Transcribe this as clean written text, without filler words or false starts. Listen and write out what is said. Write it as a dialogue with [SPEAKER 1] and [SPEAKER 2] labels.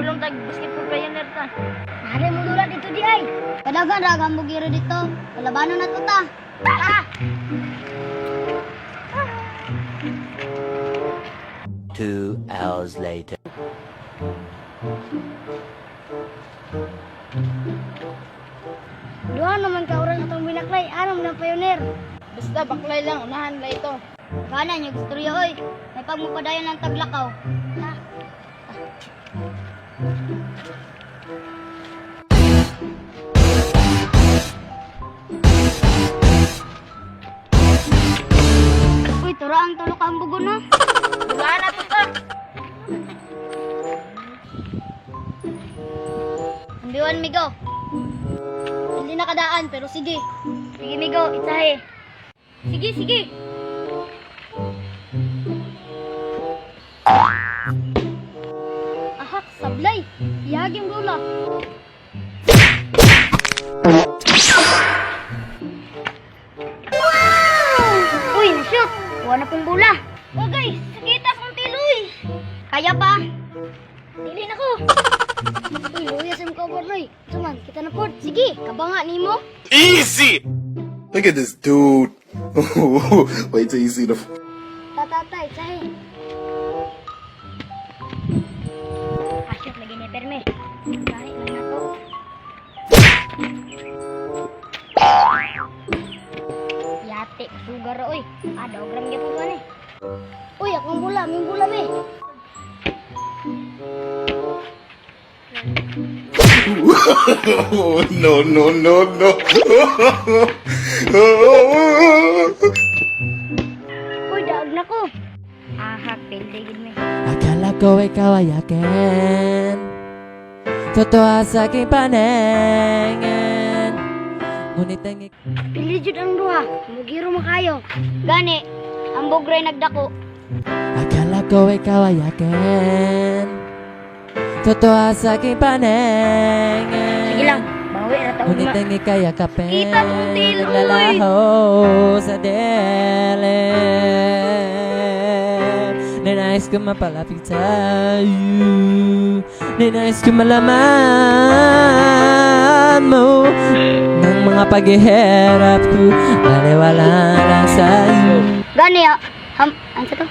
[SPEAKER 1] Dulong tag basketball pioneer ta.
[SPEAKER 2] Hari mo dula dito di ay. Kadagan ragam mo giro dito. Kalabanon na to ta. Ah!
[SPEAKER 3] 2 hours later.
[SPEAKER 2] Duha naman ka orang atong binaklay. Anong na pioneer?
[SPEAKER 1] Basta baklay lang, unahan la ito.
[SPEAKER 2] Kana niyo istorya oy. May pagmupadayon ng taglakaw. Ha? Uy, tura ang tulok ang bugo no.
[SPEAKER 1] Dulaan na to ta.
[SPEAKER 2] Ambiwan migo. Hindi nakadaan pero sige. Sige migo, itsahe. Sige, sige. Ahak, sablay. Iyaging bola. Uy, na-shoot. Wala pong bola. Oh guys, sakita kong tiloy. Kaya pa? Dili na ko. Uy, luya sa mga boy. Suman, kita na po. Sige, kabanga ni mo.
[SPEAKER 4] Easy! Look at this dude. Wait till you see the.
[SPEAKER 2] Tatatay, sahe. Asyok lagi ni perme. Tarik lang na to. Yate, sugar oy. Ada gram gyud ko ni. Uy, akong bola, may bola be.
[SPEAKER 4] No, no, no, no.
[SPEAKER 2] Uy, daog na ko. Ahak, pilde gid me.
[SPEAKER 5] Akala ko ikaw ay akin, totoo sa aking paningin. Ngunit ang
[SPEAKER 2] Pilde jud ang duha. Mugiro makayo. Gani, ang bugray nagdako.
[SPEAKER 5] akala ko ikaw ay akin, totoo sa aking paningin.
[SPEAKER 2] Sige lang, bawi na taon
[SPEAKER 5] Ngunit
[SPEAKER 2] nga.
[SPEAKER 5] ang ikayakapin,
[SPEAKER 2] Kita kong tiloy.
[SPEAKER 5] naglalaho sa dilim. Ninais ko mapalapit sa'yo, ninais ko malaman mo ng mga paghihirap ko, baliwala lang sa'yo.
[SPEAKER 2] Gani, ano to?